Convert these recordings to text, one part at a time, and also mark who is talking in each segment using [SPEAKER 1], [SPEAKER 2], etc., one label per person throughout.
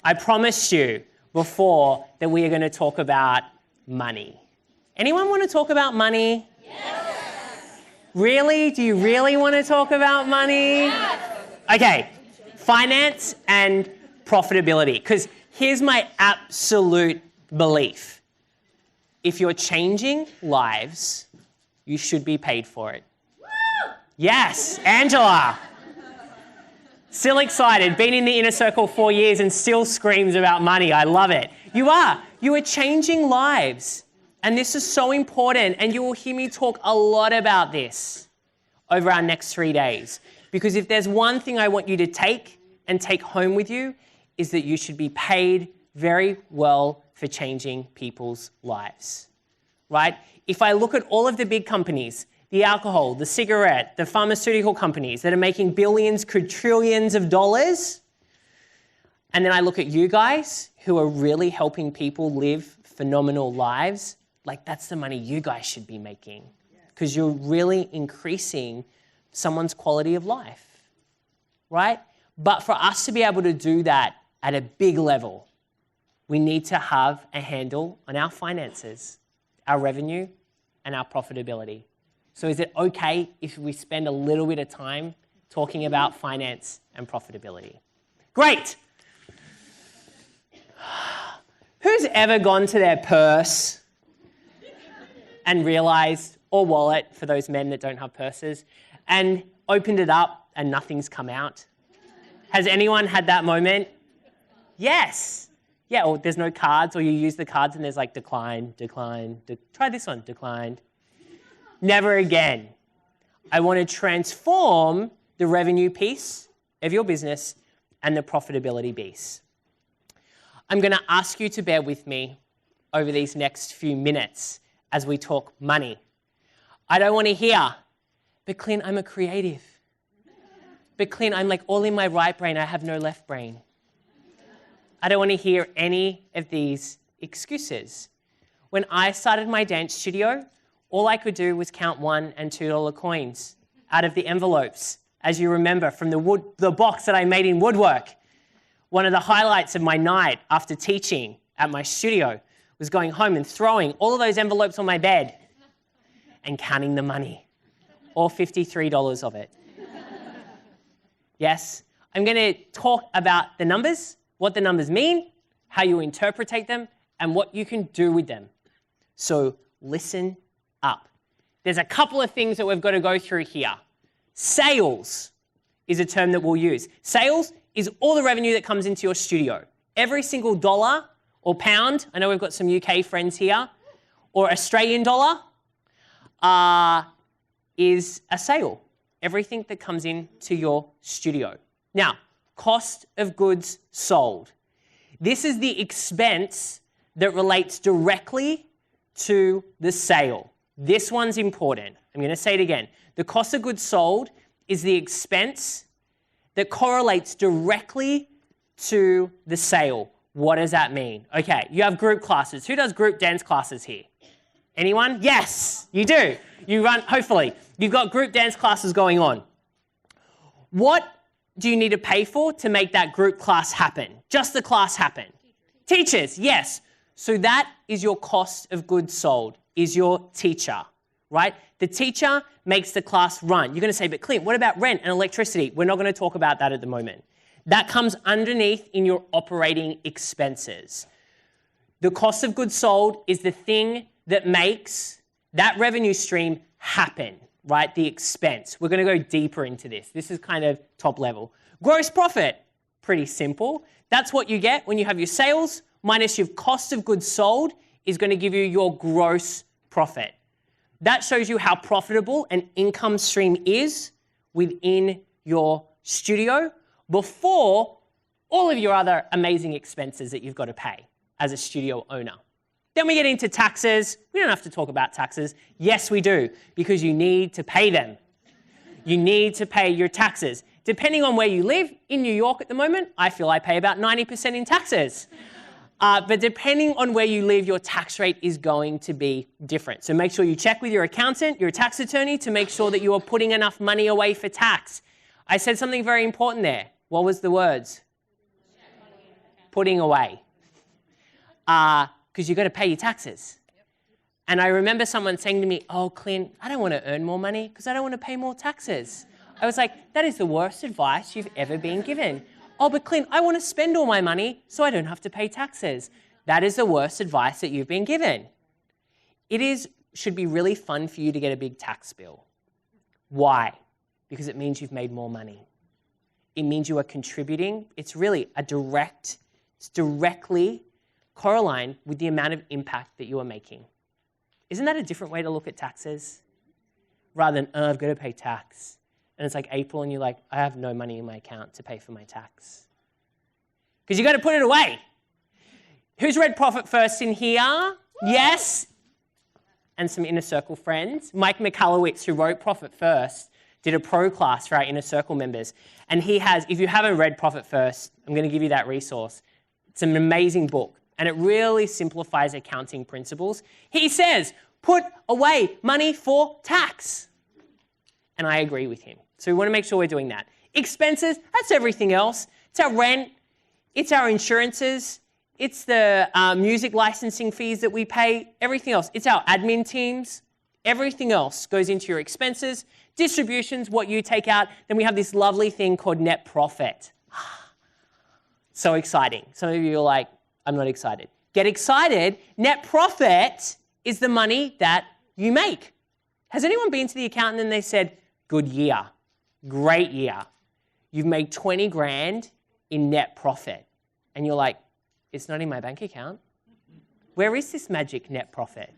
[SPEAKER 1] I promised you before that we are going to talk about money. Anyone want to talk about money?
[SPEAKER 2] Yes.
[SPEAKER 1] Really? Do you really want to talk about money?
[SPEAKER 2] Yes.
[SPEAKER 1] Okay, finance and profitability. Because here's my absolute belief. If you're changing lives, you should be paid for it.
[SPEAKER 2] Woo!
[SPEAKER 1] Yes, Angela. Still excited, been in the inner circle 4 years and still screams about money. I love it. You are changing lives. And this is so important, and you will hear me talk a lot about this over our next 3 days. Because if there's one thing I want you to take home with you, is that you should be paid very well for changing people's lives, right? If I look at all of the big companies, the alcohol, the cigarette, the pharmaceutical companies that are making billions, quadrillions of dollars, and then I look at you guys who are really helping people live phenomenal lives, like that's the money you guys should be making because you're really increasing someone's quality of life, right? But for us to be able to do that at a big level, we need to have a handle on our finances, our revenue, and our profitability. So is it okay if we spend a little bit of time talking about finance and profitability? Great. Who's ever gone to their purse and realized, or wallet for those men that don't have purses, and opened it up and nothing's come out? Has anyone had that moment? Yes. Yeah, or there's no cards, or you use the cards and there's like decline, try this one, declined. Never again. I want to transform the revenue piece of your business and the profitability piece. I'm going to ask you to bear with me over these next few minutes as we talk money. I don't want to hear, but Clint, I'm a creative. But Clint, I'm like all in my right brain, I have no left brain. I don't want to hear any of these excuses. When I started my dance studio, all I could do was count $1 and $2 coins out of the envelopes, as you remember from the box that I made in woodwork. One of the highlights of my night after teaching at my studio was going home and throwing all of those envelopes on my bed and counting the money, all $53 of it. Yes, I'm going to talk about the numbers, what the numbers mean, how you interpretate them, and what you can do with them. So listen up. There's a couple of things that we've got to go through here. Sales is a term that we'll use. Sales is all the revenue that comes into your studio. Every single dollar or pound, I know we've got some UK friends here, or Australian dollar, is a sale. Everything that comes into your studio. Now, cost of goods sold. This is the expense that relates directly to the sale. This one's important. I'm going to say it again. The cost of goods sold is the expense that correlates directly to the sale. What does that mean? Okay, you have group classes. Who does group dance classes here? Anyone? Yes, you do. You run, hopefully. You've got group dance classes going on. What do you need to pay for to make that group class happen? Just the class happen. Teachers, yes. So that is your cost of goods sold, is your teacher, right? The teacher makes the class run. You're going to say, but Clint, what about rent and electricity? We're not going to talk about that at the moment. That comes underneath in your operating expenses. The cost of goods sold is the thing that makes that revenue stream happen, right? The expense. We're going to go deeper into this. This is kind of top level. Gross profit, pretty simple. That's what you get when you have your sales minus your cost of goods sold is going to give you your gross profit. That shows you how profitable an income stream is within your studio before all of your other amazing expenses that you've got to pay as a studio owner. Then we get into taxes. We don't have to talk about taxes. Yes, we do, because you need to pay them. You need to pay your taxes. Depending on where you live, in New York at the moment, I feel I pay about 90% in taxes. But depending on where you live, your tax rate is going to be different. So make sure you check with your accountant, your tax attorney, to make sure that you are putting enough money away for tax. I said something very important there. What was the words? putting away because you've got to pay your taxes. And I remember someone saying to me, oh, Clint, I don't want to earn more money because I don't want to pay more taxes. I was like, that is the worst advice you've ever been given. Oh, but Clint, I want to spend all my money so I don't have to pay taxes. That is the worst advice that you've been given. Should be really fun for you to get a big tax bill. Why? Because it means you've made more money. It means you are contributing. It's really it's directly correlated with the amount of impact that you are making. Isn't that a different way to look at taxes? Rather than, I've got to pay tax. And it's like April and you're like, I have no money in my account to pay for my tax. Because you've got to put it away. Who's read Profit First in here? Yes. And some Inner Circle friends. Mike Michalowicz, who wrote Profit First, did a pro class for our Inner Circle members. And he has, if you haven't read Profit First, I'm going to give you that resource. It's an amazing book. And it really simplifies accounting principles. He says, put away money for tax. And I agree with him. So we want to make sure we're doing that. Expenses, that's everything else. It's our rent. It's our insurances. It's the music licensing fees that we pay. Everything else. It's our admin teams. Everything else goes into your expenses. Distributions, what you take out. Then we have this lovely thing called net profit. So exciting. Some of you are like, I'm not excited. Get excited. Net profit is the money that you make. Has anyone been to the accountant and they said, good year, great year. You've made 20 grand in net profit. And you're like, it's not in my bank account. Where is this magic net profit?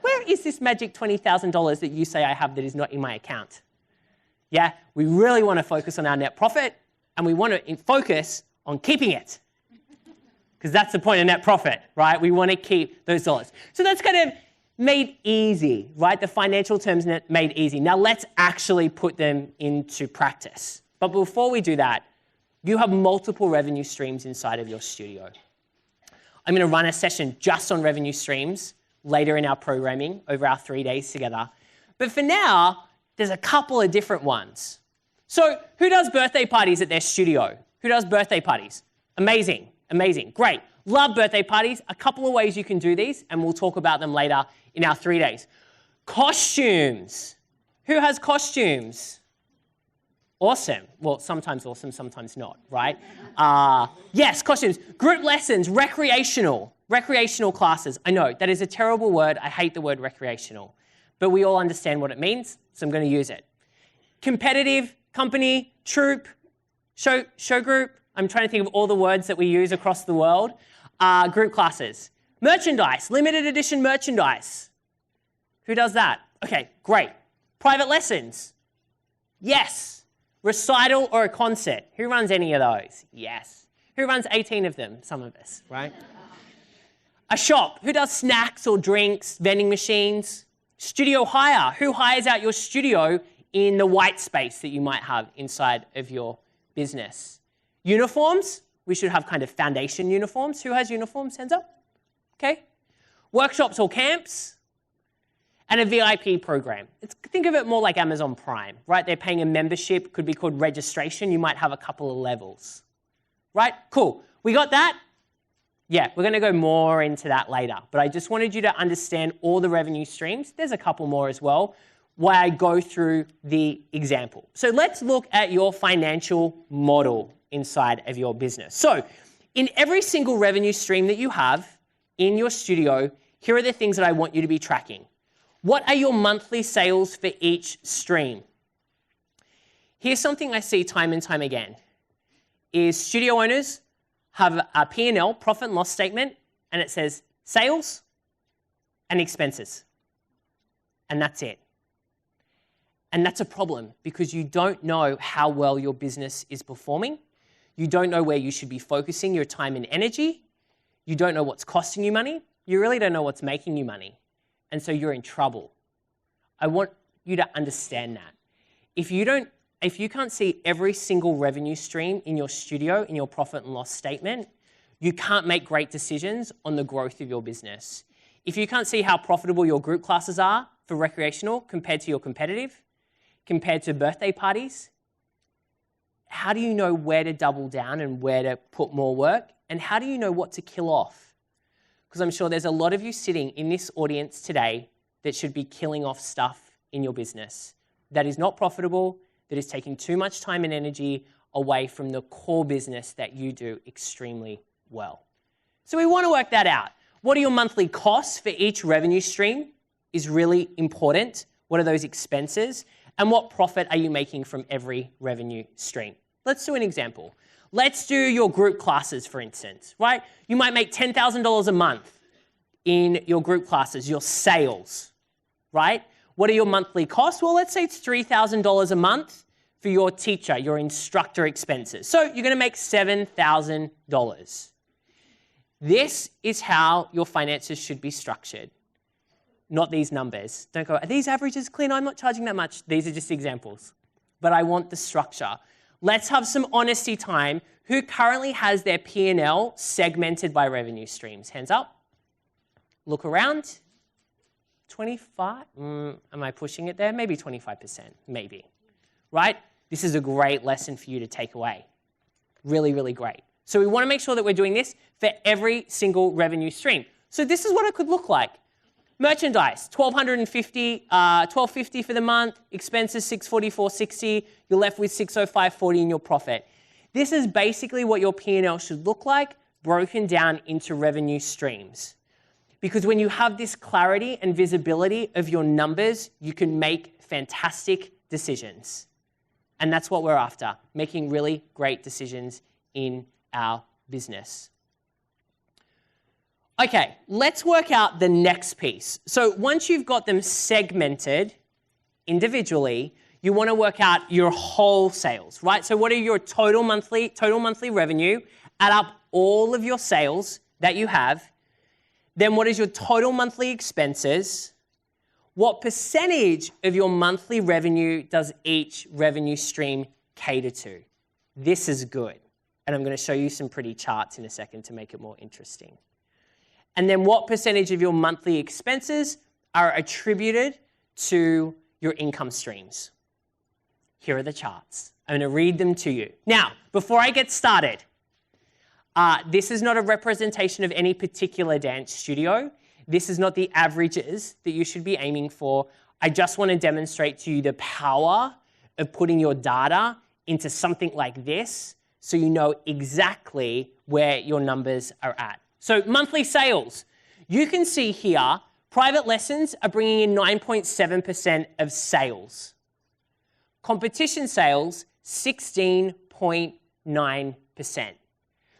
[SPEAKER 1] Where is this magic $20,000 that you say I have that is not in my account? Yeah, we really want to focus on our net profit and we want to focus on keeping it. Because that's the point of net profit, right? We want to keep those dollars. So that's kind of made easy, right? The financial terms made easy. Now let's actually put them into practice. But before we do that, you have multiple revenue streams inside of your studio. I'm going to run a session just on revenue streams later in our programming over our 3 days together. But for now, there's a couple of different ones. So who does birthday parties at their studio? Who does birthday parties? Amazing. Amazing. Great. Love birthday parties. A couple of ways you can do these, and we'll talk about them later in our 3 days. Costumes. Who has costumes? Awesome. Well, sometimes awesome, sometimes not, right? Yes, costumes. Group lessons. Recreational classes. I know, that is a terrible word. I hate the word recreational. But we all understand what it means, so I'm going to use it. Competitive, company, troop, show group. I'm trying to think of all the words that we use across the world. Group classes. Merchandise, limited edition merchandise. Who does that? Okay, great. Private lessons. Yes. Recital or a concert. Who runs any of those? Yes. Who runs 18 of them? Some of us, right? A shop. Who does snacks or drinks, vending machines? Studio hire. Who hires out your studio in the white space that you might have inside of your business? Uniforms, we should have kind of foundation uniforms. Who has uniforms? Hands up. Okay. Workshops or camps. And a VIP program. Think of it more like Amazon Prime, right? They're paying a membership, could be called registration. You might have a couple of levels, right? Cool. We got that? Yeah, we're going to go more into that later. But I just wanted you to understand all the revenue streams. There's a couple more as well, while I go through the example. So let's look at your financial model inside of your business. So in every single revenue stream that you have in your studio, here are the things that I want you to be tracking. What are your monthly sales for each stream? Here's something I see time and time again, is studio owners have a P&L, profit and loss statement, and it says sales and expenses. And that's it. And that's a problem because you don't know how well your business is performing. You don't know where you should be focusing your time and energy. You don't know what's costing you money. You really don't know what's making you money. And so you're in trouble. I want you to understand that. If you can't see every single revenue stream in your studio, in your profit and loss statement, you can't make great decisions on the growth of your business. If you can't see how profitable your group classes are for recreational compared to your competitive, compared to birthday parties, how do you know where to double down and where to put more work? And how do you know what to kill off? Because I'm sure there's a lot of you sitting in this audience today that should be killing off stuff in your business that is not profitable, that is taking too much time and energy away from the core business that you do extremely well. So we want to work that out. What are your monthly costs for each revenue stream is really important. What are those expenses? And what profit are you making from every revenue stream? Let's do an example. Let's do your group classes, for instance, right? You might make $10,000 a month in your group classes, your sales, right? What are your monthly costs? Well, let's say it's $3,000 a month for your teacher, your instructor expenses. So you're going to make $7,000. This is how your finances should be structured, not these numbers. Don't go, are these averages, Clint? I'm not charging that much. These are just examples. But I want the structure. Let's have some honesty time. Who currently has their P&L segmented by revenue streams? Hands up. Look around. 25? Am I pushing it there? Maybe 25%, maybe. Right? This is a great lesson for you to take away. Really, really great. So we want to make sure that we're doing this for every single revenue stream. So this is what it could look like. Merchandise, $1,250 for the month. Expenses, $644.60. You're left with $605.40 in your profit. This is basically what your P&L should look like, broken down into revenue streams. Because when you have this clarity and visibility of your numbers, you can make fantastic decisions. And that's what we're after, making really great decisions in our business. Okay, let's work out the next piece. So once you've got them segmented individually, you want to work out your whole sales, right? So what are your total monthly revenue? Add up all of your sales that you have. Then what is your total monthly expenses? What percentage of your monthly revenue does each revenue stream cater to? This is good. And I'm going to show you some pretty charts in a second to make it more interesting. And then what percentage of your monthly expenses are attributed to your income streams? Here are the charts. I'm going to read them to you. Now, before I get started, this is not a representation of any particular dance studio. This is not the averages that you should be aiming for. I just want to demonstrate to you the power of putting your data into something like this so you know exactly where your numbers are at. So monthly sales. You can see here, private lessons are bringing in 9.7% of sales. Competition sales, 16.9%.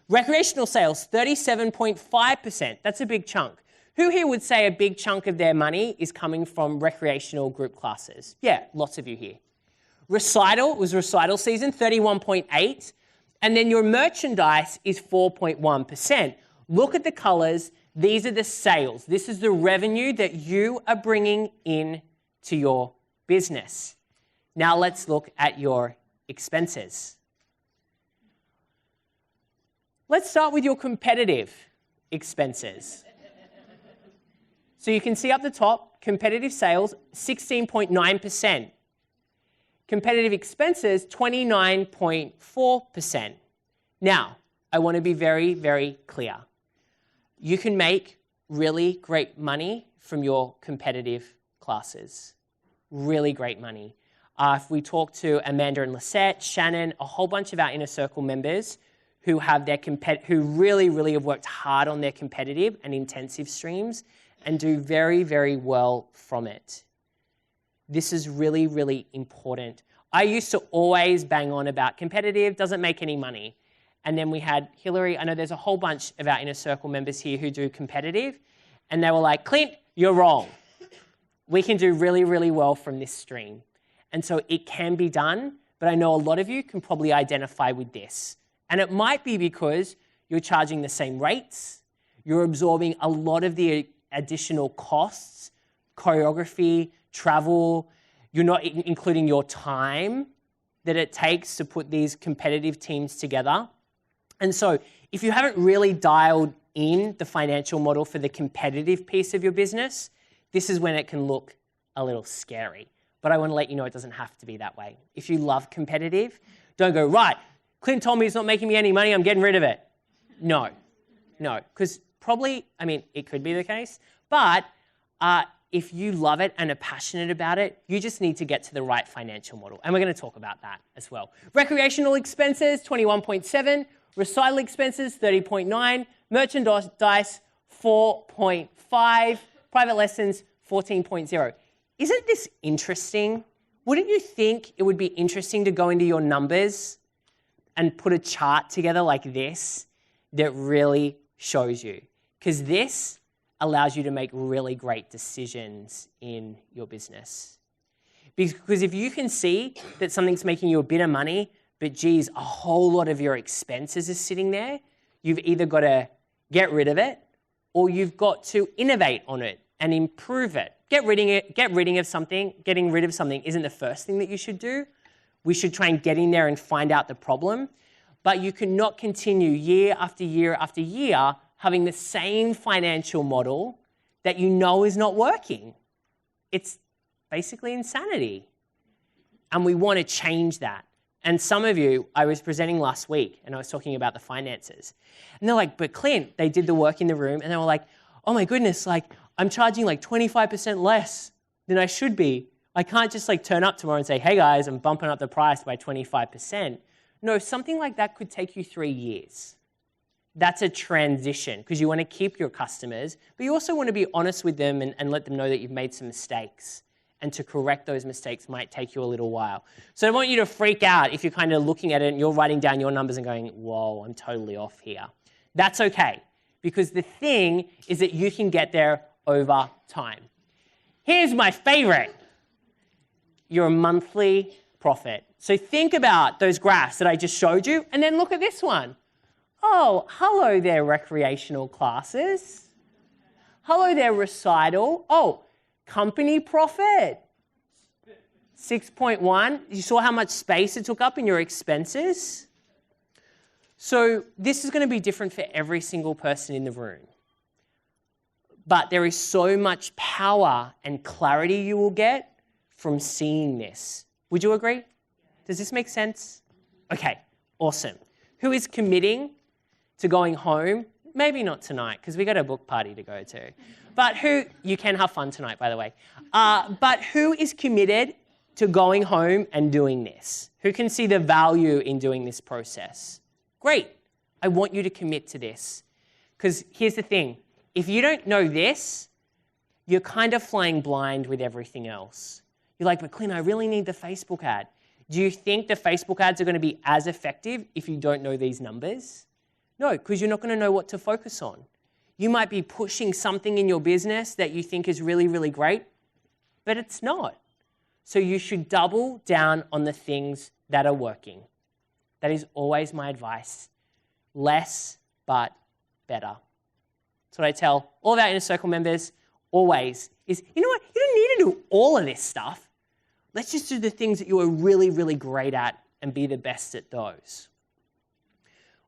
[SPEAKER 1] Recreational sales, 37.5%. That's a big chunk. Who here would say a big chunk of their money is coming from recreational group classes? Yeah, lots of you here. Recital, it was recital season, 31.8%. And then your merchandise is 4.1%. Look at the colors. These are the sales. This is the revenue that you are bringing in to your business. Now let's look at your expenses. Let's start with your competitive expenses. So you can see up the top, competitive sales, 16.9%. Competitive expenses, 29.4%. Now, I want to be very, very clear. You can make really great money from your competitive classes. Really great money. If we talk to Amanda and Lisette, Shannon, a whole bunch of our Inner Circle members who have who really, really have worked hard on their competitive and intensive streams and do very, very well from it. This is really, really important. I used to always bang on about competitive, doesn't make any money. And then we had Hillary. I know there's a whole bunch of our Inner Circle members here who do competitive. And they were like, Clint, you're wrong. We can do really, really well from this stream. And so it can be done, but I know a lot of you can probably identify with this. And it might be because you're charging the same rates, you're absorbing a lot of the additional costs, choreography, travel, you're not including your time that it takes to put these competitive teams together. And so if you haven't really dialed in the financial model for the competitive piece of your business, this is when it can look a little scary. But I want to let you know it doesn't have to be that way. If you love competitive, Don't go, right, Clint told me it's not making me any money, I'm getting rid of it. No, because probably, it could be the case, but if you love it and are passionate about it, you just need to get to the right financial model. And we're going to talk about that as well. Recreational expenses, 21.7. Recital expenses, 30.9. Merchandise, 4.5. Private lessons, 14.0. Isn't this interesting? Wouldn't you think it would be interesting to go into your numbers and put a chart together like this that really shows you? Because this allows you to make really great decisions in your business. Because if you can see that something's making you a bit of money, but geez, a whole lot of your expenses is sitting there, you've either got to get rid of it or you've got to innovate on it and improve it. Getting rid of something isn't the first thing that you should do. We should try and get in there and find out the problem. But you cannot continue year after year after year having the same financial model that you know is not working. It's basically insanity. And we want to change that. And some of you, I was presenting last week and I was talking about the finances. And they're like, but Clint, they did the work in the room and they were like, oh my goodness, I'm charging 25% less than I should be. I can't just turn up tomorrow and say, hey guys, I'm bumping up the price by 25%. No, something like that could take you 3 years. That's a transition because you want to keep your customers, but you also want to be honest with them and let them know that you've made some mistakes. And to correct those mistakes might take you a little while. So I want you to freak out if you're kind of looking at it and you're writing down your numbers and going, whoa, I'm totally off here. That's okay, because the thing is that you can get there over time. Here's my favorite. Your monthly profit. So think about those graphs that I just showed you and then look at this one. Oh, hello there, recreational classes. Hello there, recital. Oh, company profit. 6.1. You saw how much space it took up in your expenses? So this is going to be different for every single person in the room. But there is so much power and clarity you will get from seeing this. Would you agree? Does this make sense? Okay, awesome. Who is committing to going home? Maybe not tonight, because we got a book party to go to. But you can have fun tonight, by the way. But who is committed to going home and doing this? Who can see the value in doing this process? Great. I want you to commit to this. Because here's the thing. If you don't know this, you're kind of flying blind with everything else. You're like, but Clint, I really need the Facebook ad. Do you think the Facebook ads are going to be as effective if you don't know these numbers? No, because you're not going to know what to focus on. You might be pushing something in your business that you think is really, really great, but it's not. So you should double down on the things that are working. That is always my advice. Less, but better. That's what I tell all of our Inner Circle members always is, you know what? You don't need to do all of this stuff. Let's just do the things that you are really, really great at and be the best at those.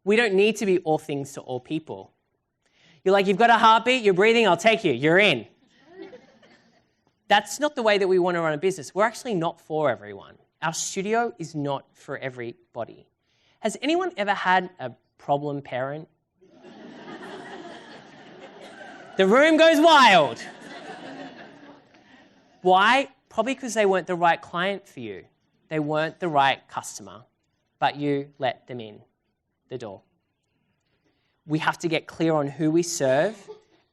[SPEAKER 1] We don't need to be all things to all people. You're like, you've got a heartbeat, you're breathing, I'll take you, you're in. That's not the way that we want to run a business. We're actually not for everyone. Our studio is not for everybody. Has anyone ever had a problem parent? The room goes wild. Why? Probably because they weren't the right client for you. They weren't the right customer, but you let them in the door. We have to get clear on who we serve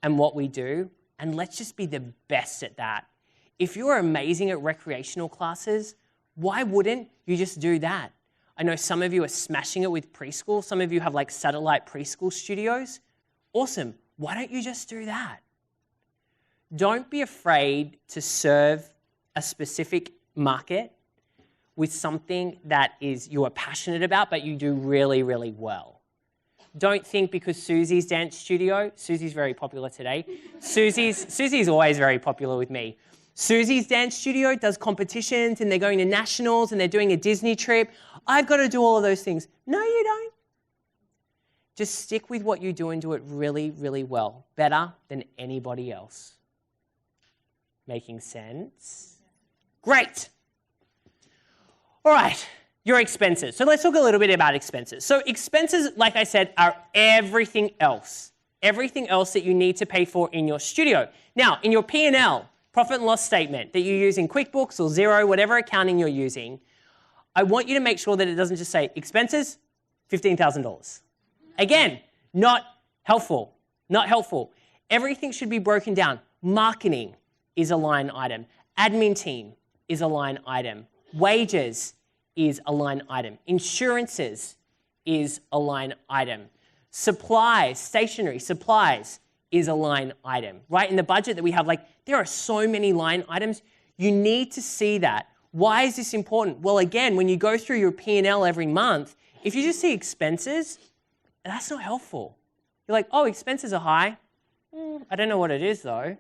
[SPEAKER 1] and what we do, and let's just be the best at that. If you're amazing at recreational classes, why wouldn't you just do that? I know some of you are smashing it with preschool. Some of you have satellite preschool studios. Awesome. Why don't you just do that? Don't be afraid to serve a specific market with something that you are passionate about, but you do really, really well. Don't think because Susie's dance studio, Susie's very popular today. Susie's always very popular with me. Susie's dance studio does competitions and they're going to nationals and they're doing a Disney trip. I've got to do all of those things. No, you don't. Just stick with what you do and do it really, really well. Better than anybody else. Making sense? Great. All right. your expenses. So let's talk a little bit about expenses. So expenses, like I said, are everything else that you need to pay for in your studio. Now, in your P&L, profit and loss statement that you use in QuickBooks or Xero, whatever accounting you're using, I want you to make sure that it doesn't just say expenses, $15,000. Again, not helpful, not helpful. Everything should be broken down. Marketing is a line item. Admin team is a line item. Wages is a line item. Insurances is a line item. Supplies, stationery, supplies is a line item, right? In the budget that we have, like, there are so many line items. You need to see that. Why is this important? Well, again, when you go through your P&L every month, if you just see expenses, that's not helpful. You're like, oh, expenses are high. I don't know what it is, though.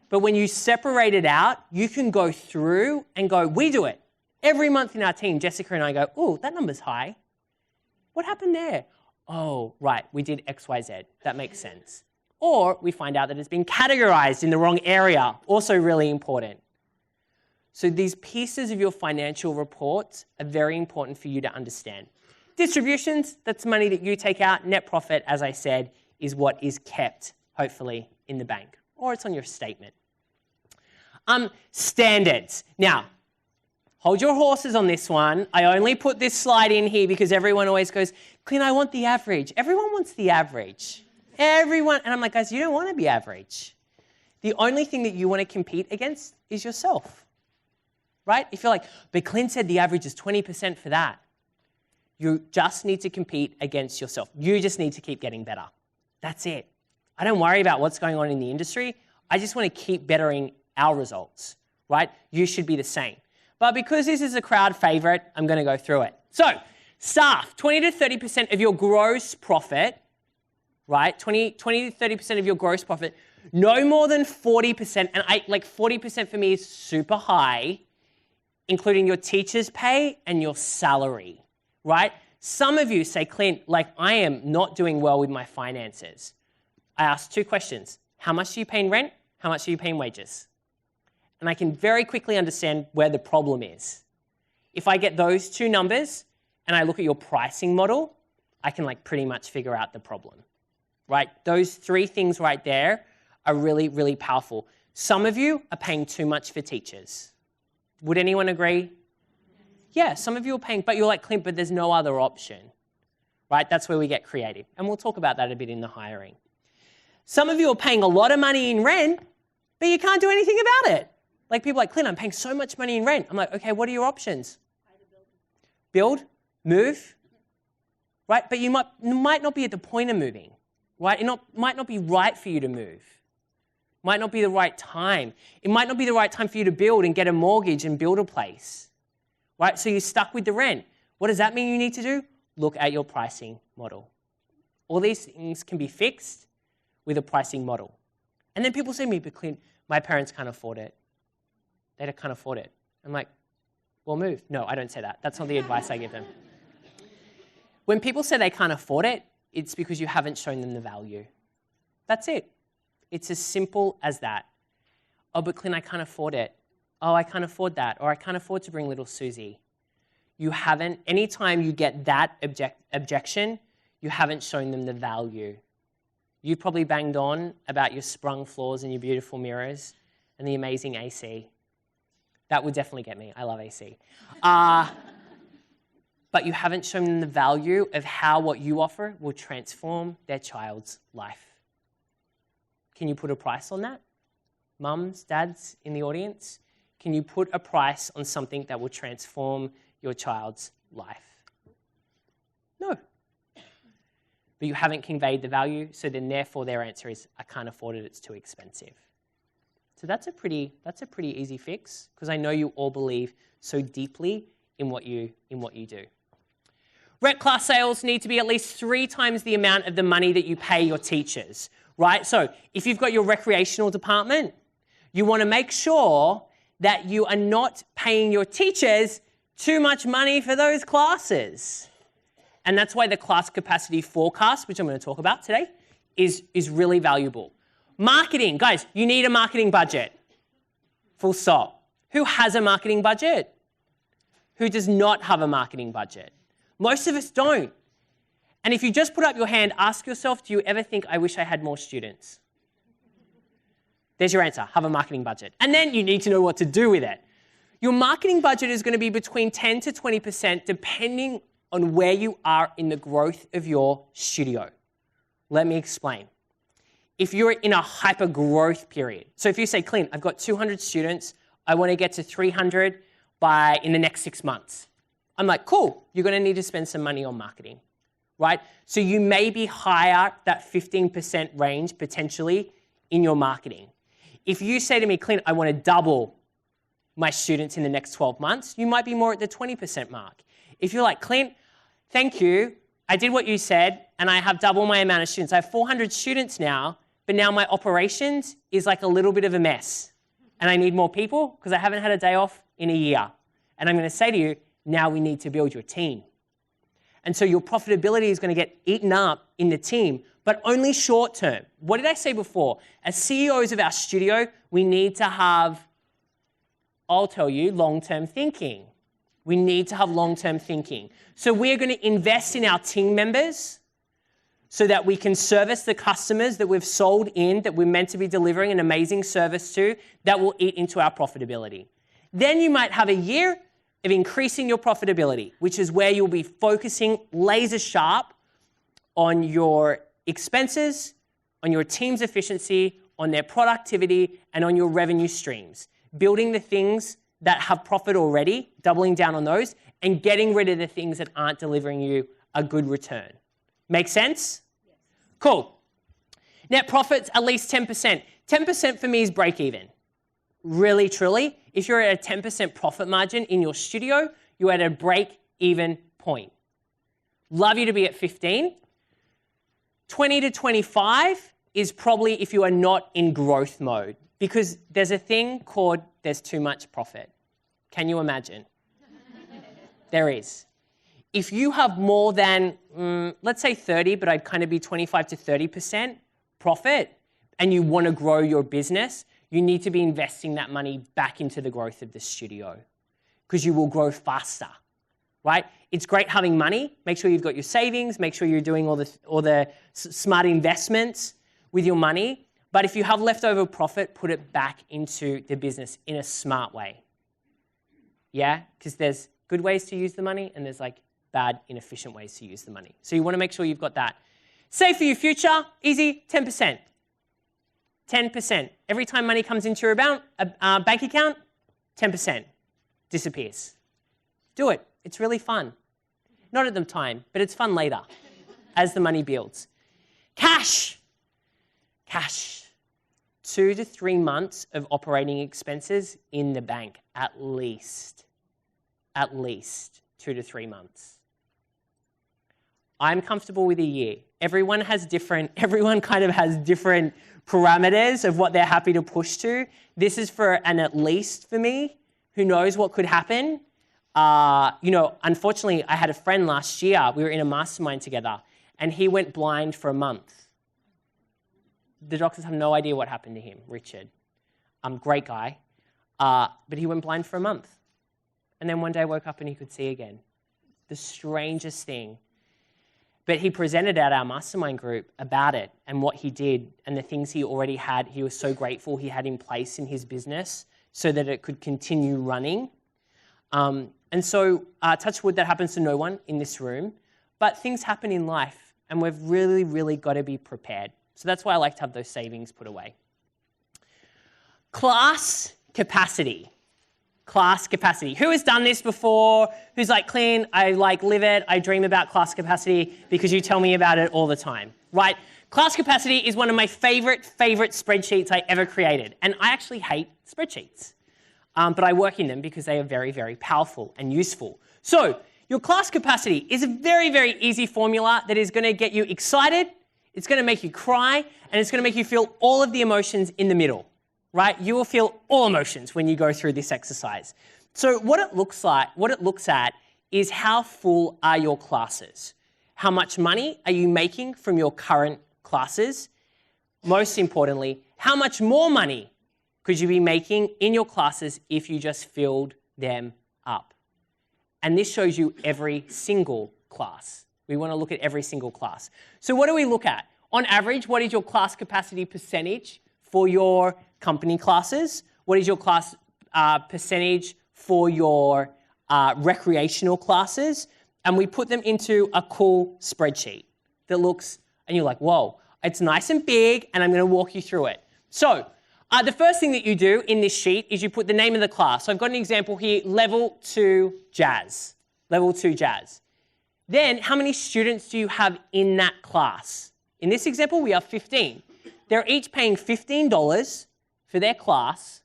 [SPEAKER 1] But when you separate it out, you can go through and go, we do it. Every month in our team, Jessica and I go, oh, that number's high. What happened there? Oh, right, we did X, Y, Z. That makes sense. Or we find out that it's been categorized in the wrong area. Also really important. So these pieces of your financial reports are very important for you to understand. Distributions, that's money that you take out. Net profit, as I said, is what is kept, hopefully, in the bank. Or it's on your statement. Standards. Now, hold your horses on this one. I only put this slide in here because everyone always goes, Clint, I want the average. Everyone wants the average. Everyone. And I'm like, guys, you don't want to be average. The only thing that you want to compete against is yourself. Right? If you're like, but Clint said the average is 20% for that. You just need to compete against yourself. You just need to keep getting better. That's it. I don't worry about what's going on in the industry. I just want to keep bettering our results, right? You should be the same. But because this is a crowd favorite, I'm going to go through it. So, staff, 20 to 30% of your gross profit, right? 20 to 30% of your gross profit, no more than 40%, and 40% for me is super high, including your teacher's pay and your salary, right? Some of you say, Clint, like I am not doing well with my finances. I ask two questions. How much do you pay in rent? How much are you paying wages? And I can very quickly understand where the problem is. If I get those two numbers and I look at your pricing model, I can pretty much figure out the problem, right? Those three things right there are really, really powerful. Some of you are paying too much for teachers. Would anyone agree? Yeah, some of you are paying, but you're like, Clint, but there's no other option, right? That's where we get creative. And we'll talk about that a bit in the hiring. Some of you are paying a lot of money in rent, but you can't do anything about it. Like people are like, Clint, I'm paying so much money in rent. I'm like, okay, what are your options? Build, move, right? But you might not be at the point of moving, right? It might not be right for you to move. Might not be the right time. It might not be the right time for you to build and get a mortgage and build a place, right? So you're stuck with the rent. What does that mean you need to do? Look at your pricing model. All these things can be fixed with a pricing model. And then people say to me, but Clint, my parents can't afford it. They can't afford it. I'm like, well, move. No, I don't say that. That's not the advice I give them. When people say they can't afford it, it's because you haven't shown them the value. That's it. It's as simple as that. Oh, but Clint, I can't afford it. Oh, I can't afford that. Or I can't afford to bring little Susie. You haven't, anytime you get that objection, you haven't shown them the value. You probably banged on about your sprung floors and your beautiful mirrors and the amazing AC. That would definitely get me. I love AC. But you haven't shown them the value of how what you offer will transform their child's life. Can you put a price on that? Mums, dads in the audience, can you put a price on something that will transform your child's life? No. But you haven't conveyed the value, so then therefore their answer is, I can't afford it, it's too expensive. So that's a pretty easy fix, because I know you all believe so deeply in what you do. Rec class sales need to be at least 3 times the amount of the money that you pay your teachers, right? So if you've got your recreational department, you want to make sure that you are not paying your teachers too much money for those classes. And that's why the class capacity forecast, which I'm going to talk about today, is really valuable. Marketing. Guys, you need a marketing budget. Full stop. Who has a marketing budget? who does not have a marketing budget? Most of us don't. And if you just put up your hand, ask yourself, do you ever think, I wish I had more students? There's your answer, have a marketing budget. And then you need to know what to do with it. Your marketing budget is going to be between 10 to 20% depending on where you are in the growth of your studio. Let me explain. If you're in a hyper growth period, so if you say, Clint, I've got 200 students, I want to get to 300 in the next 6 months. I'm like, cool, you're going to need to spend some money on marketing, right? So you may be higher, that 15% range potentially in your marketing. If you say to me, Clint, I want to double my students in the next 12 months, you might be more at the 20% mark. If you're like, Clint, thank you, I did what you said, and I have double my amount of students. I have 400 students now, but now my operations is like a little bit of a mess, and I need more people because I haven't had a day off in a year. And I'm going to say to you, now we need to build your team. And so your profitability is going to get eaten up in the team, but only short term. What did I say before? As CEOs of our studio, we need to have, I'll tell you, long-term thinking. We need to have long-term thinking. So we're going to invest in our team members so that we can service the customers that we've sold in, that we're meant to be delivering an amazing service to, that will eat into our profitability. Then you might have a year of increasing your profitability, which is where you'll be focusing laser sharp on your expenses, on your team's efficiency, on their productivity, and on your revenue streams. Building the things that have profit already, doubling down on those, and getting rid of the things that aren't delivering you a good return. Make sense? Yes. Cool. Net profits, at least 10%. 10% for me is break even. Really, truly, if you're at a 10% profit margin in your studio, you're at a break-even point. Love you to be at 15. 20 to 25 is probably if you are not in growth mode, because there's a thing called there's too much profit. Can you imagine? There is. If you have more than, let's say 30, but I'd kind of be 25 to 30% profit, and you want to grow your business, you need to be investing that money back into the growth of the studio because you will grow faster, right? It's great having money. Make sure you've got your savings. Make sure you're doing all the smart investments with your money. But if you have leftover profit, put it back into the business in a smart way. Yeah? Because there's good ways to use the money and there's like bad, inefficient ways to use the money. So you want to make sure you've got that. Save for your future, easy, 10%. 10%. Every time money comes into your bank account, 10% disappears. Do it. It's really fun. Not at the time, but it's fun later as the money builds. Cash. 2 to 3 months of operating expenses in the bank, at least 2 to 3 months. I'm comfortable with a year. Everyone kind of has different parameters of what they're happy to push to. This is for an at least for me. Who knows what could happen? Unfortunately, I had a friend last year. We were in a mastermind together, and he went blind for a month. The doctors have no idea what happened to him, Richard. Great guy. But he went blind for a month. And then one day woke up and he could see again. The strangest thing. But he presented at our mastermind group about it and what he did and the things he already had. He was so grateful he had in place in his business so that it could continue running. And so, touch wood, that happens to no one in this room. But things happen in life and we've really, really got to be prepared. So that's why I like to have those savings put away. Class capacity. Who has done this before? Who's like, Clint, I live it. I dream about class capacity because you tell me about it all the time, right? Class capacity is one of my favorite spreadsheets I ever created. And I actually hate spreadsheets. But I work in them because they are very, very powerful and useful. So your class capacity is a very, very easy formula that is going to get you excited. It's going to make you cry. And it's going to make you feel all of the emotions in the middle. Right? You will feel all emotions when you go through this exercise. So what it looks at is how full are your classes? How much money are you making from your current classes? Most importantly, how much more money could you be making in your classes if you just filled them up? And this shows you every single class. We want to look at every single class. So what do we look at? On average, what is your class capacity percentage for your company classes? What is your class percentage for your recreational classes? And we put them into a cool spreadsheet that looks, and you're like, whoa, it's nice and big, and I'm going to walk you through it. So the first thing that you do in this sheet is you put the name of the class. So I've got an example here, Level 2 Jazz. Level 2 Jazz. Then how many students do you have in that class? In this example, we have 15. They're each paying $15 for their class.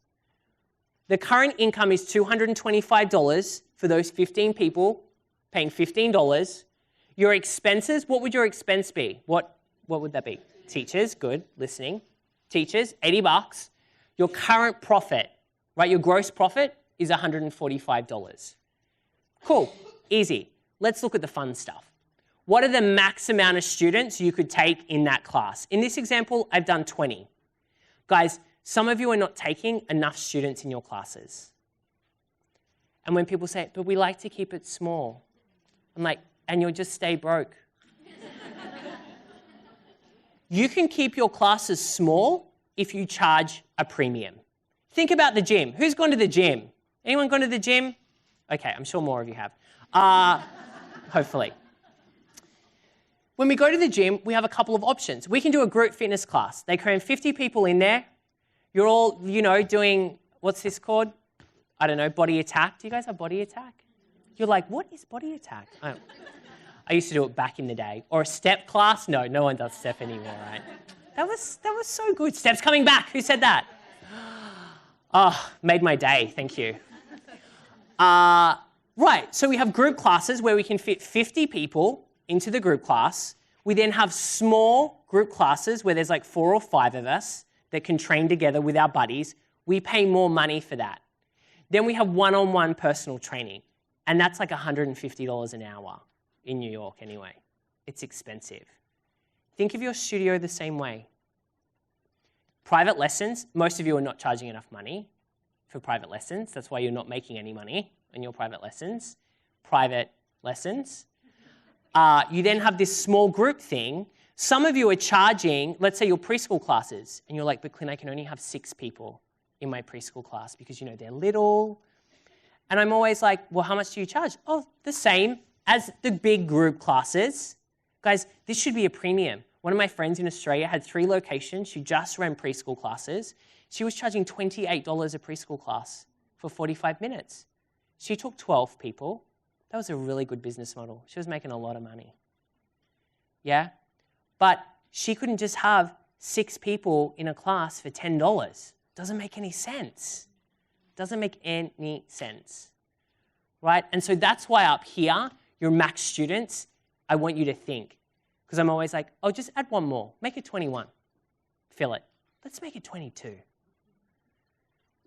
[SPEAKER 1] The current income is $225 for those 15 people paying $15. Your expenses, what would your expense be? What would that be? Teachers, good, listening. Teachers, $80. Your current profit, right, your gross profit is $145. Cool, easy. Let's look at the fun stuff. What are the max amount of students you could take in that class? In this example, I've done 20. Guys, some of you are not taking enough students in your classes. And when people say, but we like to keep it small, I'm like, and you'll just stay broke. You can keep your classes small if you charge a premium. Think about the gym. Who's gone to the gym? Anyone gone to the gym? Okay, I'm sure more of you have. Hopefully. When we go to the gym, we have a couple of options. We can do a group fitness class. They cram 50 people in there. You're all, doing, what's this called? I don't know, body attack. Do you guys have body attack? You're like, what is body attack? I used to do it back in the day. Or a step class. No one does step anymore, right? That was so good. Steps coming back. Who said that? Oh, made my day. Thank you. Right, so we have group classes where we can fit 50 people into the group class. We then have small group classes where there's like 4 or 5 of us that can train together with our buddies. We pay more money for that. Then we have one-on-one personal training, and that's like $150 an hour in New York anyway. It's expensive. Think of your studio the same way. Private lessons, most of you are not charging enough money for private lessons. That's why you're not making any money in your private lessons. Private lessons. You then have this small group thing. Some of you are charging, let's say your preschool classes, and you're like, but Clint, I can only have 6 people in my preschool class because, they're little. And I'm always like, well, how much do you charge? Oh, the same as the big group classes. Guys, this should be a premium. One of my friends in Australia had 3 locations. She just ran preschool classes. She was charging $28 a preschool class for 45 minutes. She took 12 people. That was a really good business model. She was making a lot of money. Yeah? But she couldn't just have 6 people in a class for $10. Doesn't make any sense. Doesn't make any sense. Right? And so that's why up here, your max students, I want you to think. Because I'm always like, oh, just add 1 more. Make it 21. Fill it. Let's make it 22.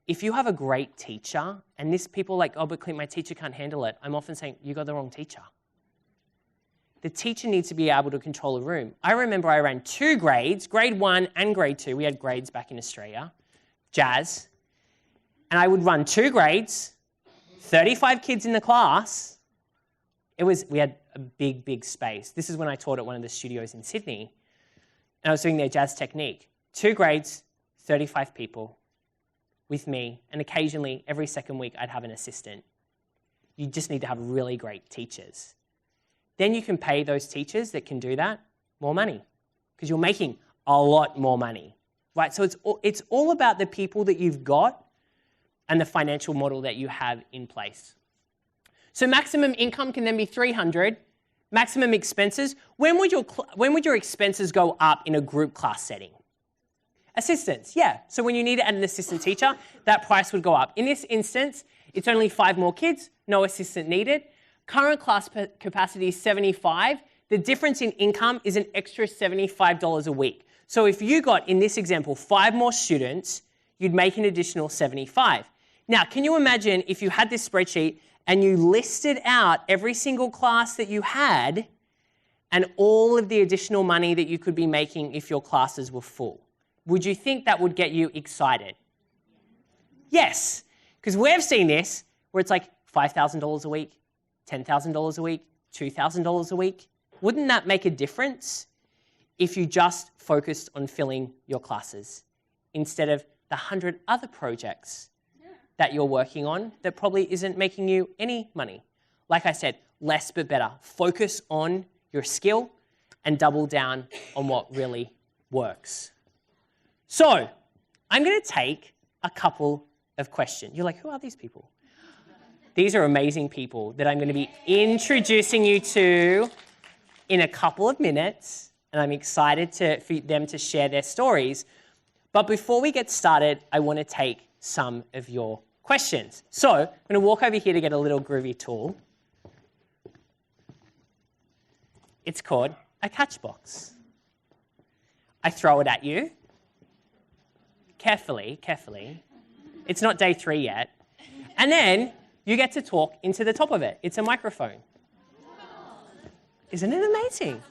[SPEAKER 1] If you have a great teacher, and people are like, oh, but Clint, my teacher can't handle it. I'm often saying, you got the wrong teacher. The teacher needs to be able to control a room. I remember I ran 2 grades, grade 1 and grade 2. We had grades back in Australia, jazz. And I would run 2 grades, 35 kids in the class. We had a big, big space. This is when I taught at one of the studios in Sydney. And I was doing their jazz technique. 2 grades, 35 people with me. And occasionally, every second week, I'd have an assistant. You just need to have really great teachers. Then you can pay those teachers that can do that more money because you're making a lot more money, right? So it's all about the people that you've got and the financial model that you have in place. So maximum income can then be $300. Maximum expenses. When would your expenses go up in a group class setting? Assistants, yeah. So when you need to add an assistant teacher, that price would go up. In this instance, it's only 5 more kids, no assistant needed. Current class capacity is 75. The difference in income is an extra $75 a week. So if you got, in this example, 5 more students, you'd make an additional 75. Now, can you imagine if you had this spreadsheet and you listed out every single class that you had and all of the additional money that you could be making if your classes were full? Would you think that would get you excited? Yes, because we've seen this where it's like $5,000 a week, $10,000 a week, $2,000 a week? Wouldn't that make a difference if you just focused on filling your classes instead of the 100 other projects that you're working on that probably isn't making you any money? Like I said, less but better. Focus on your skill and double down on what really works. So I'm going to take a couple of questions. You're like, who are these people? These are amazing people that I'm going to be introducing you to in a couple of minutes, and I'm excited for them to share their stories. But before we get started, I want to take some of your questions. So I'm going to walk over here to get a little groovy tool. It's called a catchbox. I throw it at you. Carefully, carefully. It's not day 3 yet. And then you get to talk into the top of it. It's a microphone. Isn't it amazing?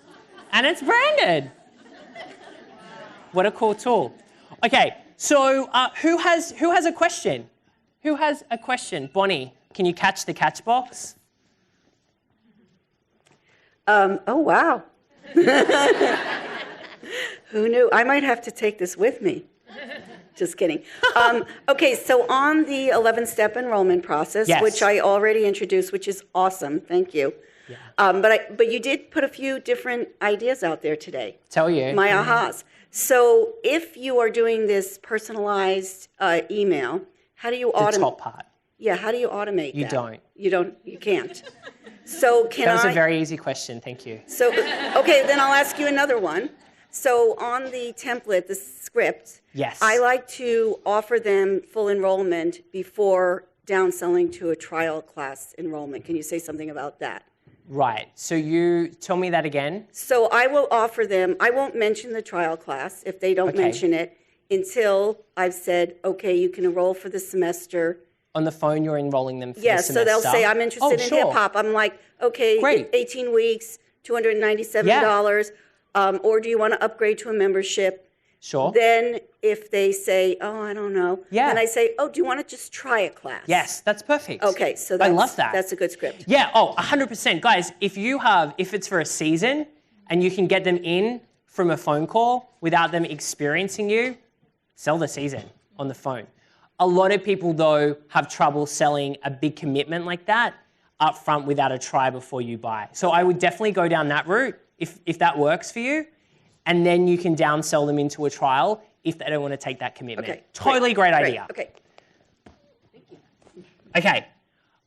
[SPEAKER 1] And it's branded. What a cool tool. Okay, so who has a question? Who has a question? Bonnie, can you catch the catchbox?
[SPEAKER 3] Oh, wow. Who knew? I might have to take this with me. Just kidding. Okay, so on the 11-step enrollment process,
[SPEAKER 1] Yes.
[SPEAKER 3] which I already introduced, which is awesome, thank you.
[SPEAKER 1] Yeah.
[SPEAKER 3] But you did put a few different ideas out there today.
[SPEAKER 1] Tell you.
[SPEAKER 3] My ahas. So if you are doing this personalized email, how do you automate?
[SPEAKER 1] The top part.
[SPEAKER 3] Yeah, how do you automate
[SPEAKER 1] You
[SPEAKER 3] that?
[SPEAKER 1] don't.
[SPEAKER 3] You don't. You can't. So can
[SPEAKER 1] That was
[SPEAKER 3] I?
[SPEAKER 1] a very easy question, thank you.
[SPEAKER 3] So, okay, then I'll ask you another one. So on the template, the script,
[SPEAKER 1] Yes.
[SPEAKER 3] I like to offer them full enrollment before downselling to a trial class enrollment. Can you say something about that?
[SPEAKER 1] Right, so you tell me that again.
[SPEAKER 3] So I will offer them, I won't mention the trial class if they don't
[SPEAKER 1] Okay.
[SPEAKER 3] mention it until I've said, okay, you can enroll for the semester.
[SPEAKER 1] On the phone, you're enrolling them for the
[SPEAKER 3] Yes,
[SPEAKER 1] semester.
[SPEAKER 3] so they'll say, I'm interested in
[SPEAKER 1] sure.
[SPEAKER 3] hip hop. I'm like, okay,
[SPEAKER 1] Great.
[SPEAKER 3] 18 weeks, $297. Or do you want to upgrade to a membership?
[SPEAKER 1] Sure.
[SPEAKER 3] Then if they say, oh, I don't know,
[SPEAKER 1] Yeah.
[SPEAKER 3] then I say, oh, do you want to just try a class?
[SPEAKER 1] Yes, that's perfect.
[SPEAKER 3] Okay, so
[SPEAKER 1] I love that.
[SPEAKER 3] That's a good script.
[SPEAKER 1] Yeah, 100%. Guys, if it's for a season and you can get them in from a phone call without them experiencing you, sell the season on the phone. A lot of people, though, have trouble selling a big commitment like that up front without a try before you buy. So I would definitely go down that route if that works for you, and then you can downsell them into a trial if they don't want to take that commitment.
[SPEAKER 3] Okay.
[SPEAKER 1] Totally great idea.
[SPEAKER 3] Okay.
[SPEAKER 1] Okay.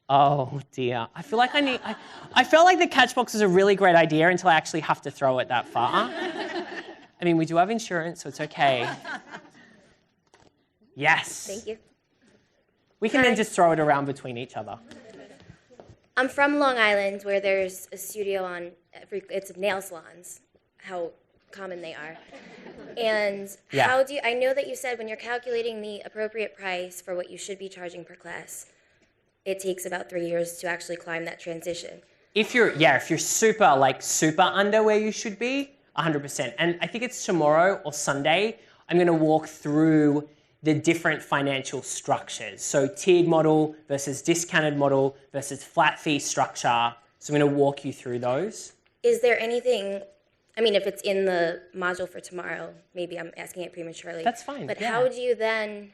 [SPEAKER 1] Oh dear. I feel like I felt like the catchbox is a really great idea until I actually have to throw it that far. I mean, we do have insurance, so it's okay. Yes.
[SPEAKER 2] Thank you.
[SPEAKER 1] We can then just throw it around between each other.
[SPEAKER 2] I'm from Long Island, where there's a studio on it's nail salons, how common they are. And
[SPEAKER 1] Yeah.
[SPEAKER 2] how do you, I know that you said when you're calculating the appropriate price for what you should be charging per class, it takes about 3 years to actually climb that transition.
[SPEAKER 1] If you're super under where you should be, 100%. And I think it's tomorrow or Sunday, I'm going to walk through the different financial structures. So tiered model versus discounted model versus flat fee structure. So I'm going to walk you through those.
[SPEAKER 2] Is there anything, I mean, if it's in the module for tomorrow, maybe I'm asking it prematurely.
[SPEAKER 1] That's fine,
[SPEAKER 2] But
[SPEAKER 1] yeah.
[SPEAKER 2] how do you then,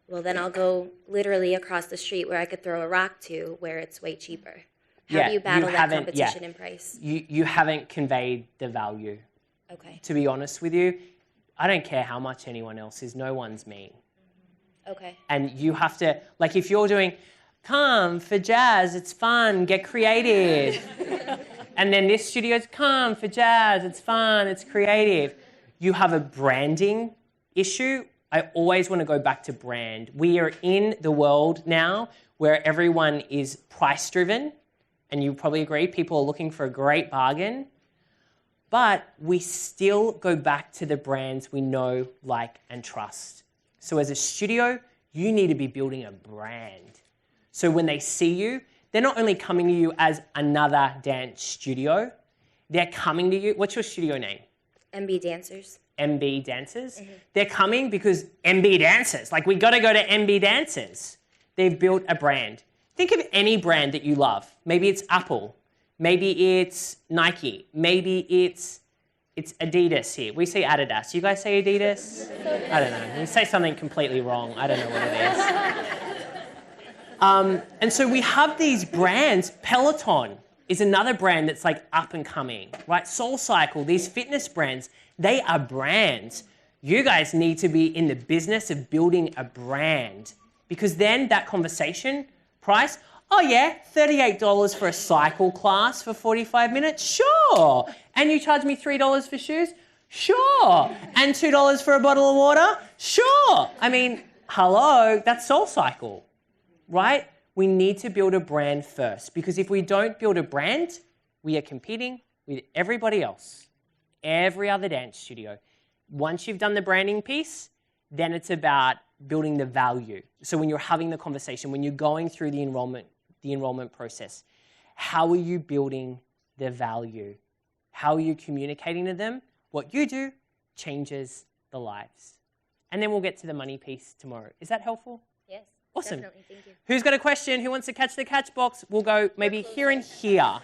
[SPEAKER 2] well, then I'll go literally across the street where I could throw a rock to where it's way cheaper. How do you battle that competition in price?
[SPEAKER 1] You haven't conveyed the value.
[SPEAKER 2] Okay.
[SPEAKER 1] To be honest with you, I don't care how much anyone else is. No one's me.
[SPEAKER 2] Okay.
[SPEAKER 1] And you have to, like if you're doing, come for jazz, it's fun, get creative. And then this studio's, come for jazz, it's fun, it's creative. You have a branding issue. I always want to go back to brand. We are in the world now where everyone is price driven. And you probably agree, people are looking for a great bargain. But we still go back to the brands we know, like, and trust. So as a studio, you need to be building a brand. So when they see you, they're not only coming to you as another dance studio, they're coming to you, what's your studio name?
[SPEAKER 2] MB Dancers.
[SPEAKER 1] MB Dancers. Mm-hmm. They're coming because MB Dancers, like we got to go to MB Dancers. They've built a brand. Think of any brand that you love. Maybe it's Apple. Maybe it's Nike. Maybe it's Adidas here. We say Adidas. You guys say Adidas? I don't know. We say something completely wrong. I don't know what it is. And so we have these brands. Peloton is another brand that's like up and coming, right? SoulCycle, these fitness brands, they are brands. You guys need to be in the business of building a brand, because then that conversation price, oh yeah, $38 for a cycle class for 45 minutes? Sure. And you charge me $3 for shoes? Sure. And $2 for a bottle of water? Sure. I mean, hello, that's SoulCycle, right? We need to build a brand first, because if we don't build a brand, we are competing with everybody else, every other dance studio. Once you've done the branding piece, then it's about building the value. So when you're having the conversation, when you're going through the enrollment process, how are you building the value? How are you communicating to them? What you do changes the lives. And then we'll get to the money piece tomorrow. Is that helpful?
[SPEAKER 2] Yes.
[SPEAKER 1] Awesome.
[SPEAKER 2] Definitely. Thank you.
[SPEAKER 1] Who's got a question? Who wants to catch the catch box? We'll go maybe here and here.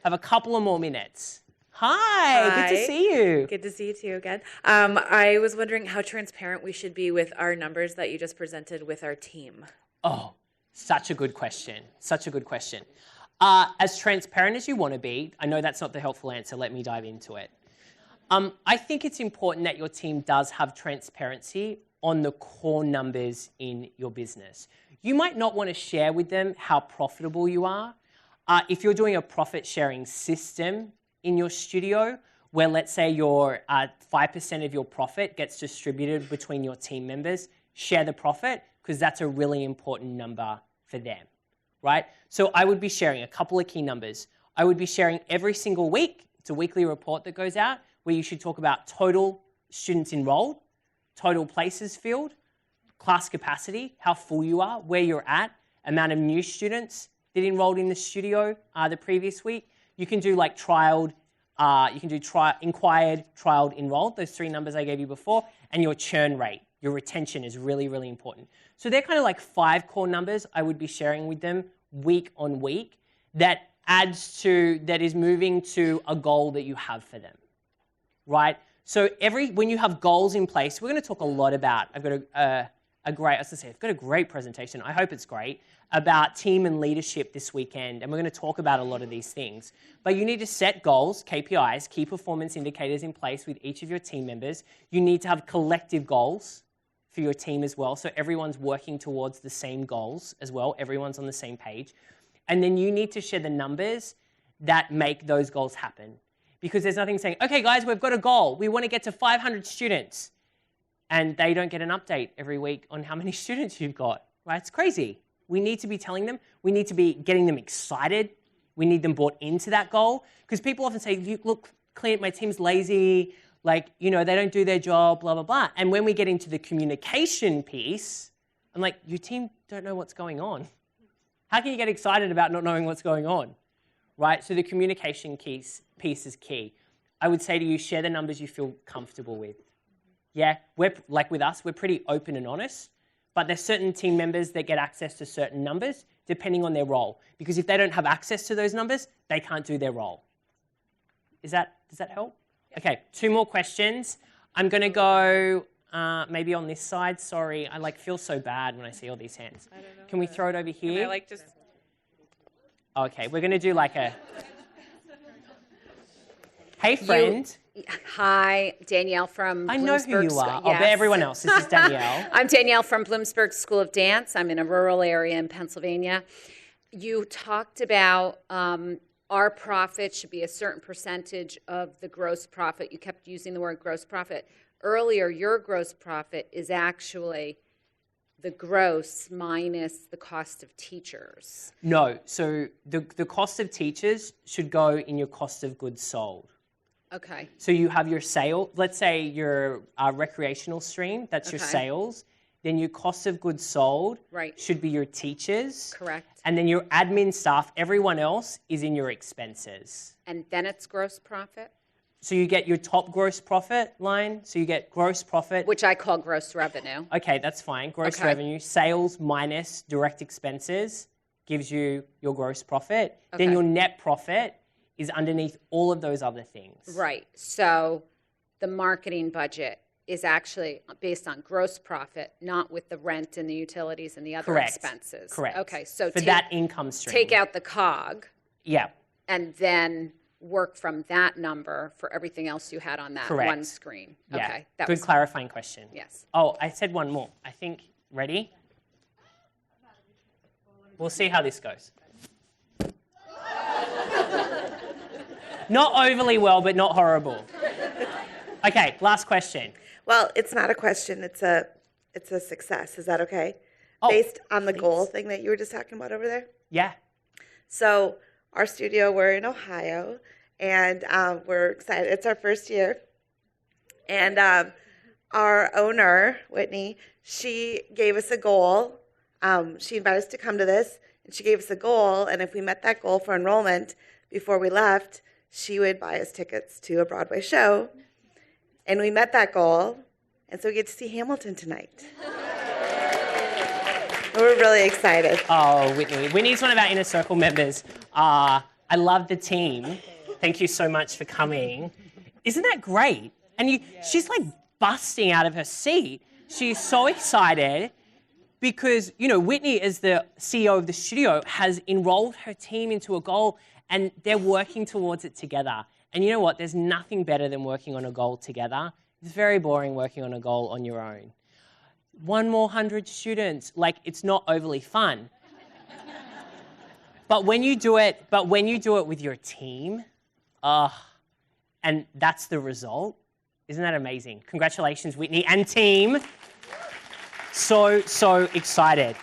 [SPEAKER 1] Have a couple of more minutes. Hi, good to see you.
[SPEAKER 4] Good to see you too again. I was wondering how transparent we should be with our numbers that you just presented with our team.
[SPEAKER 1] Oh, such a good question. Such a good question. As transparent as you want to be, I know that's not the helpful answer. Let me dive into it. I think it's important that your team does have transparency on the core numbers in your business. You might not want to share with them how profitable you are. If you're doing a profit sharing system in your studio, where let's say your 5% of your profit gets distributed between your team members, share the profit, because that's a really important number for them, right? So I would be sharing a couple of key numbers. I would be sharing every single week. It's a weekly report that goes out where you should talk about total students enrolled, total places filled, class capacity, how full you are, where you're at, amount of new students that enrolled in the studio the previous week. You can do like inquired, trialed, enrolled, those three numbers I gave you before, and your churn rate, your retention is really, really important. So they're kind of like 5 core numbers I would be sharing with them week on week that is moving to a goal that you have for them, right? So when you have goals in place, we're going to talk a lot about, I've got a great presentation, I hope it's great, about team and leadership this weekend, and we're going to talk about a lot of these things. But you need to set goals, KPIs, key performance indicators in place with each of your team members. You need to have collective goals for your team as well, so everyone's working towards the same goals as well, everyone's on the same page. And then you need to share the numbers that make those goals happen. Because there's nothing saying, okay guys, we've got a goal, we want to get to 500 students, and they don't get an update every week on how many students you've got, right? It's crazy. We need to be telling them, we need to be getting them excited, we need them bought into that goal, because people often say, look, Clint, my team's lazy, they don't do their job, blah, blah, blah. And when we get into the communication piece, I'm like, your team don't know what's going on. How can you get excited about not knowing what's going on, right? So the communication piece is key. I would say to you, share the numbers you feel comfortable with. Yeah, with us, we're pretty open and honest, but there's certain team members that get access to certain numbers depending on their role. Because if they don't have access to those numbers, they can't do their role. Does that help? Yeah. Okay, 2 more questions. I'm going to go maybe on this side. Sorry, I feel so bad when I see all these hands. I don't know. Can we throw it over here?
[SPEAKER 4] Can I just...
[SPEAKER 1] Okay, we're going to do like a... Hey, friend.
[SPEAKER 5] Hi, Danielle from Bloomsburg.
[SPEAKER 1] I know who you are.
[SPEAKER 5] Yes.
[SPEAKER 1] Oh, but everyone else. This is Danielle.
[SPEAKER 5] I'm Danielle from Bloomsburg School of Dance. I'm in a rural area in Pennsylvania. You talked about our profit should be a certain percentage of the gross profit. You kept using the word gross profit. Earlier, your gross profit is actually the gross minus the cost of teachers.
[SPEAKER 1] No, so the cost of teachers should go in your cost of goods sold.
[SPEAKER 5] Okay.
[SPEAKER 1] So you have your sale, let's say your recreational stream, that's your sales. Then your cost of goods sold should be your teachers.
[SPEAKER 5] Correct.
[SPEAKER 1] And then your admin staff, everyone else is in your expenses.
[SPEAKER 5] And then it's gross profit?
[SPEAKER 1] So you get your top gross profit line. So you get gross profit.
[SPEAKER 5] Which I call gross revenue.
[SPEAKER 1] Okay, that's fine. Gross revenue, sales minus direct expenses, gives you your gross profit. Then your net profit is underneath all of those other things.
[SPEAKER 5] Right. So the marketing budget is actually based on gross profit, not with the rent and the utilities and the other expenses.
[SPEAKER 1] Correct.
[SPEAKER 5] Okay. So
[SPEAKER 1] for that income stream.
[SPEAKER 5] take out the COG.
[SPEAKER 1] Yeah.
[SPEAKER 5] And then work from that number for everything else you had on that one screen.
[SPEAKER 1] Yeah.
[SPEAKER 5] Okay. That
[SPEAKER 1] Good
[SPEAKER 5] was
[SPEAKER 1] clarifying question.
[SPEAKER 5] Yes.
[SPEAKER 1] Oh, I said one more. I think, ready? We'll see how this goes. Not overly well, but not horrible. Okay, last question.
[SPEAKER 6] Well, it's not a question. It's a success. Is that okay?
[SPEAKER 1] Oh,
[SPEAKER 6] Based on the goal thing that you were just talking about over there.
[SPEAKER 1] Yeah.
[SPEAKER 6] So our studio, we're in Ohio, and we're excited. It's our first year, and our owner, Whitney, she gave us a goal. She invited us to come to this, and she gave us a goal. And if we met that goal for enrollment before we left, she would buy us tickets to a Broadway show. And we met that goal, and so we get to see Hamilton tonight. We're really excited.
[SPEAKER 1] Oh, Whitney. Whitney's one of our Inner Circle members. I love the team. Thank you so much for coming. Isn't that great? And she's like busting out of her seat. She's so excited because, Whitney, as the CEO of the studio, has enrolled her team into a goal, and they're working towards it together. And you know what? There's nothing better than working on a goal together. It's very boring working on a goal on your own. 100 students, it's not overly fun. But when you do it with your team, and that's the result, isn't that amazing? Congratulations, Whitney and team. So excited.